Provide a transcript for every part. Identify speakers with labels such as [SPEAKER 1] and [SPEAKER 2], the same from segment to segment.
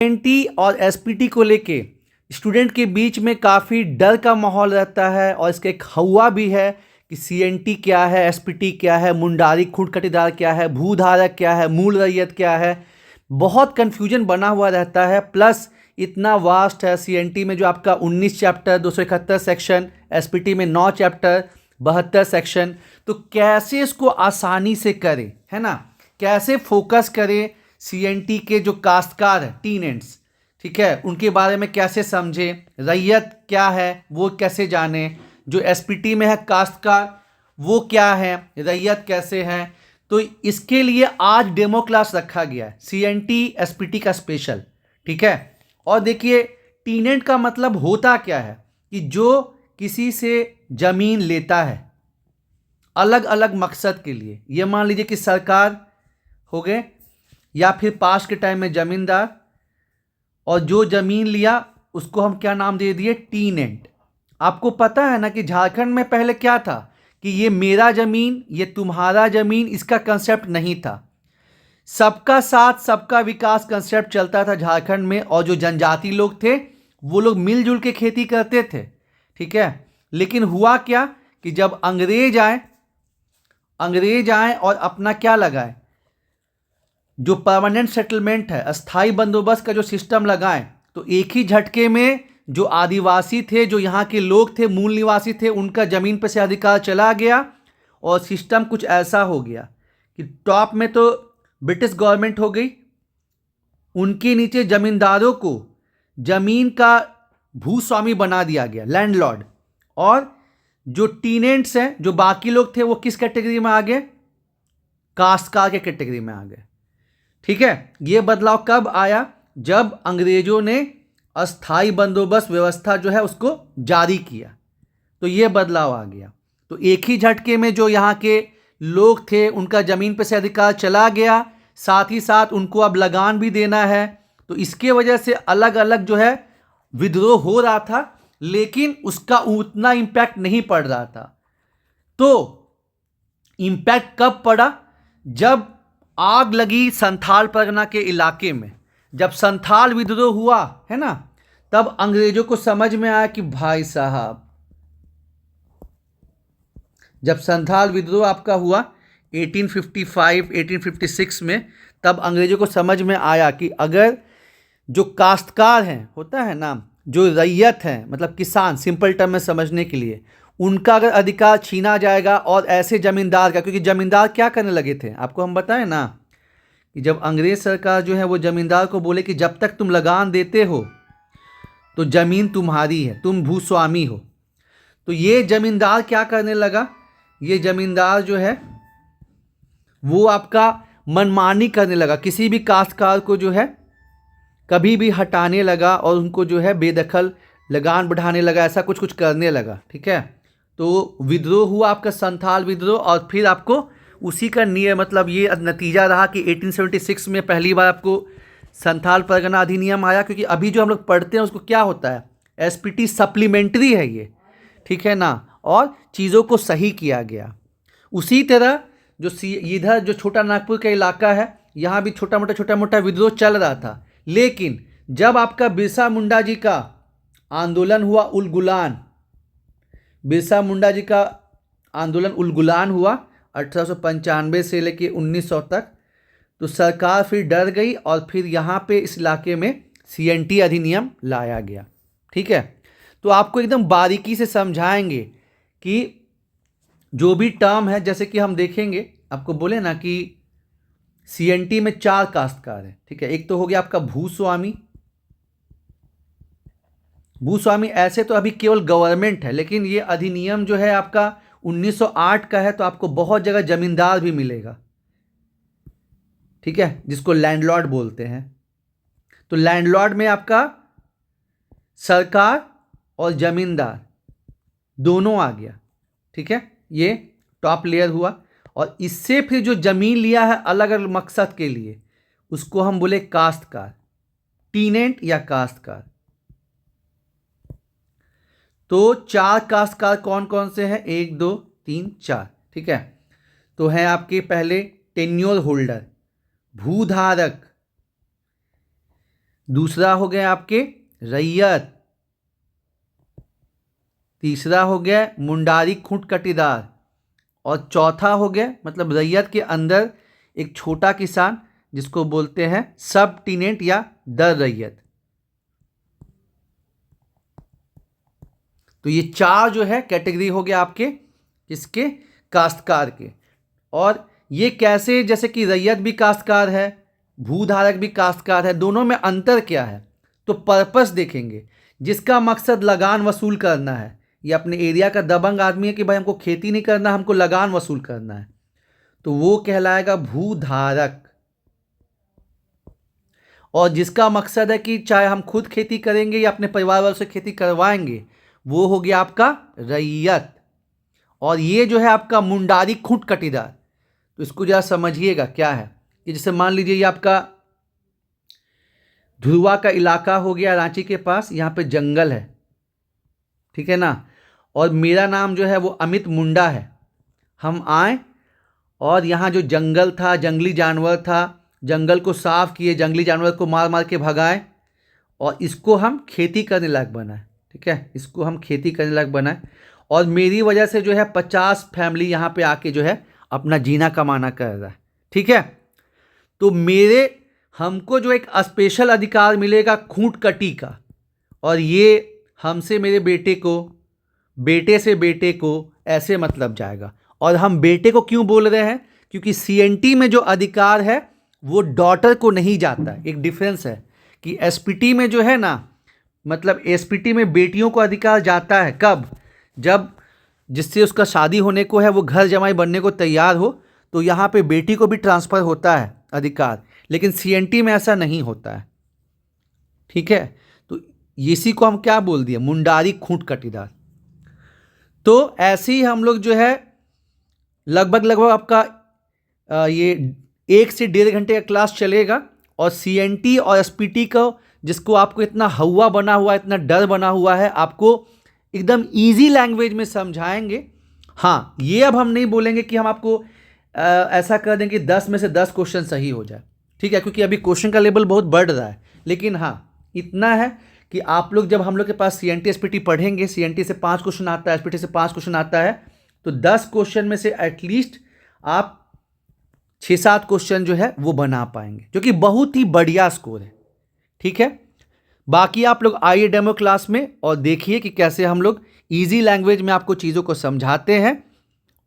[SPEAKER 1] N t और SPT को लेके स्टूडेंट के बीच में काफ़ी डर का माहौल रहता है और इसका एक हवा भी है कि सीएनटी क्या है, एसपीटी क्या है, मुंडारी खूंट कटीदार क्या है, भूधारक क्या है, मूल रैयत क्या है। बहुत कन्फ्यूजन बना हुआ रहता है। प्लस इतना वास्ट है सीएनटी में जो आपका 19 चैप्टर 271 सेक्शन, एसपीटी में 9 चैप्टर 72 सेक्शन। तो कैसे इसको आसानी से करें, है ना, कैसे फोकस करें सीएनटी के जो काश्तकार है, टीनेंट्स, ठीक है, उनके बारे में कैसे समझे, रैयत क्या है वो कैसे जाने, जो एसपीटी में है काश्तकार वो क्या है, रैयत कैसे है। तो इसके लिए आज डेमो क्लास रखा गया है सीएनटी एसपीटी का स्पेशल, ठीक है। और देखिए टीनेंट का मतलब होता क्या है कि जो किसी से जमीन लेता है अलग अलग मकसद के लिए, ये मान लीजिए कि सरकार हो गए या फिर पास के टाइम में जमींदार, और जो जमीन लिया उसको हम क्या नाम दे दिए, टीनेंट। आपको पता है ना कि झारखंड में पहले क्या था कि ये मेरा जमीन, ये तुम्हारा जमीन, इसका कंसेप्ट नहीं था। सबका साथ सबका विकास कंसेप्ट चलता था झारखंड में, और जो जनजाति लोग थे वो लोग मिलजुल के खेती करते थे, ठीक है। लेकिन हुआ क्या कि जब अंग्रेज आए और अपना क्या लगाए, जो परमानेंट सेटलमेंट है, अस्थाई बंदोबस्त का जो सिस्टम लगाए, तो एक ही झटके में जो आदिवासी थे, जो यहाँ के लोग थे, मूल निवासी थे, उनका ज़मीन पर से अधिकार चला गया। और सिस्टम कुछ ऐसा हो गया कि टॉप में तो ब्रिटिश गवर्नमेंट हो गई, उनके नीचे ज़मींदारों को ज़मीन का भूस्वामी बना दिया गया, लैंडलॉर्ड। और जो टीनेंट्स हैं, जो बाकी लोग थे, वो किस कैटेगरी में आ गए, काश्तकार के कैटेगरी में आ गए, ठीक है। ये बदलाव कब आया, जब अंग्रेजों ने अस्थाई बंदोबस्त व्यवस्था जो है उसको जारी किया, तो ये बदलाव आ गया। तो एक ही झटके में जो यहाँ के लोग थे उनका ज़मीन पर से अधिकार चला गया, साथ ही साथ उनको अब लगान भी देना है। तो इसके वजह से अलग अलग जो है विद्रोह हो रहा था, लेकिन उसका उतना इम्पैक्ट नहीं पड़ रहा था। तो इम्पैक्ट कब पड़ा, जब आग लगी संथाल परगना के इलाके में, जब संथाल विद्रोह हुआ है ना, तब अंग्रेजों को समझ में आया कि भाई साहब, जब संथाल विद्रोह आपका हुआ 1855 1856 में, तब अंग्रेजों को समझ में आया कि अगर जो काश्तकार हैं, होता है ना, जो रैयत हैं, मतलब किसान, सिंपल टर्म में समझने के लिए, उनका अगर अधिकार छीना जाएगा, और ऐसे जमींदार का, क्योंकि जमींदार क्या करने लगे थे, आपको हम बताएं ना, कि जब अंग्रेज सरकार जो है वो जमींदार को बोले कि जब तक तुम लगान देते हो तो ज़मीन तुम्हारी है, तुम भूस्वामी हो, तो ये जमींदार क्या करने लगा, ये जमींदार जो है वो आपका मनमानी करने लगा, किसी भी काश्तकार को जो है कभी भी हटाने लगा, और उनको जो है बेदखल लगान बढ़ाने लगा, ऐसा कुछ कुछ करने लगा, ठीक है। तो विद्रोह हुआ आपका संथाल विद्रोह, और फिर आपको उसी का मतलब ये नतीजा रहा कि 1876 में पहली बार आपको संथाल परगना अधिनियम आया। क्योंकि अभी जो हम लोग पढ़ते हैं उसको क्या होता है, एसपीटी सप्लीमेंट्री है ये, ठीक है ना, और चीज़ों को सही किया गया। उसी तरह जो इधर जो छोटा नागपुर का इलाका है, यहाँ भी छोटा मोटा विद्रोह चल रहा था। लेकिन जब आपका बिरसा मुंडा जी का आंदोलन हुआ, उलगुलान, बिरसा मुंडा जी का आंदोलन उलगुलान हुआ 1895 से लेके 1900 तक, तो सरकार फिर डर गई, और फिर यहाँ पे इस इलाके में सीएनटी अधिनियम लाया गया, ठीक है। तो आपको एकदम बारीकी से समझाएंगे कि जो भी टर्म है, जैसे कि हम देखेंगे, आपको बोले ना कि सीएनटी में 4 काश्तकार है, ठीक है। एक तो हो गया आपका भूस्वामी। भूस्वामी ऐसे तो अभी केवल गवर्नमेंट है, लेकिन ये अधिनियम जो है आपका 1908 का है, तो आपको बहुत जगह जमींदार भी मिलेगा, ठीक है, जिसको लैंडलॉर्ड बोलते हैं। तो लैंडलॉर्ड में आपका सरकार और जमींदार दोनों आ गया, ठीक है, ये टॉप लेयर हुआ। और इससे फिर जो जमीन लिया है अलग अलग मकसद के लिए, उसको हम बोले काश्तकार, टीनेंट या काश्तकार। तो 4 काश्तकार कौन कौन से हैं, 1 2 3 4, ठीक है। तो हैं आपके पहले टेन्योर होल्डर, भूधारक, दूसरा हो गया आपके रैयत, तीसरा हो गया मुंडारी खूंट कटीदार, और चौथा हो गया मतलब रैयत के अंदर एक छोटा किसान जिसको बोलते हैं सब टीनेंट या दर रैयत। तो ये चार जो है कैटेगरी हो गया आपके किसके, काश्तकार के। और ये कैसे, जैसे कि रैयत भी काश्तकार है, भूधारक भी काश्तकार है, दोनों में अंतर क्या है, तो पर्पस देखेंगे। जिसका मकसद लगान वसूल करना है, ये अपने एरिया का दबंग आदमी है कि भाई हमको खेती नहीं करना, हमको लगान वसूल करना है, तो वो कहलाएगा भूधारक। और जिसका मकसद है कि चाहे हम खुद खेती करेंगे या अपने परिवार वालों से खेती करवाएंगे, वो हो गया आपका रैयत। और ये जो है आपका मुंडारी खूंट कटीदार, तो इसको जरा समझिएगा क्या है। कि जैसे मान लीजिए ये आपका धुरवा का इलाका हो गया रांची के पास, यहाँ पे जंगल है, ठीक है ना, और मेरा नाम जो है वो अमित मुंडा है। हम आए और यहाँ जो जंगल था, जंगली जानवर था, जंगल को साफ किए, जंगली जानवर को मार मार के भगाए, और इसको हम खेती करने लायक बनाए, ठीक है, इसको हम खेती करने लायक बनाए। और मेरी वजह से जो है 50 फैमिली यहाँ पे आके जो है अपना जीना कमाना कर रहा है, ठीक है। तो हमको जो एक स्पेशल अधिकार मिलेगा खूंट कटी का, और ये हमसे मेरे बेटे को, बेटे से बेटे को, ऐसे मतलब जाएगा। और हम बेटे को क्यों बोल रहे हैं, क्योंकि सीएनटी में जो अधिकार है वो डॉटर को नहीं जाता है। एक डिफरेंस है कि एसपीटी में जो है ना, मतलब एसपीटी में बेटियों को अधिकार जाता है कब, जब जिससे उसका शादी होने को है वो घर जमाई बनने को तैयार हो, तो यहाँ पे बेटी को भी ट्रांसफ़र होता है अधिकार। लेकिन सीएनटी में ऐसा नहीं होता है, ठीक है। तो इसी को हम क्या बोल दिए, मुंडारी खूंट कटीदार। तो ऐसे ही हम लोग जो है लगभग आपका ये 1 से 1.5 घंटे का क्लास चलेगा। और सीएनटी और एसपीटी को, जिसको आपको इतना हवा बना हुआ है, इतना डर बना हुआ है, आपको एकदम इजी लैंग्वेज में समझाएंगे। हाँ, ये अब हम नहीं बोलेंगे कि हम आपको ऐसा कर दें कि 10 में से 10 क्वेश्चन सही हो जाए, ठीक है, क्योंकि अभी क्वेश्चन का लेवल बहुत बढ़ रहा है। लेकिन हाँ, इतना है कि आप लोग जब हम लोग के पास सीएनटी एसपीटी पढ़ेंगे, सीएनटी से 5 क्वेश्चन आता है, एसपीटी से 5 क्वेश्चन आता है, तो 10 क्वेश्चन में से एटलीस्ट आप 6-7 क्वेश्चन जो है वो बना पाएंगे, जो कि बहुत ही बढ़िया स्कोर है, ठीक है। बाकी आप लोग आइए डेमो क्लास में और देखिए कि कैसे हम लोग इजी लैंग्वेज में आपको चीज़ों को समझाते हैं,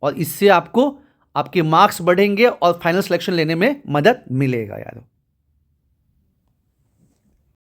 [SPEAKER 1] और इससे आपको आपके मार्क्स बढ़ेंगे और फाइनल सिलेक्शन लेने में मदद मिलेगा यार।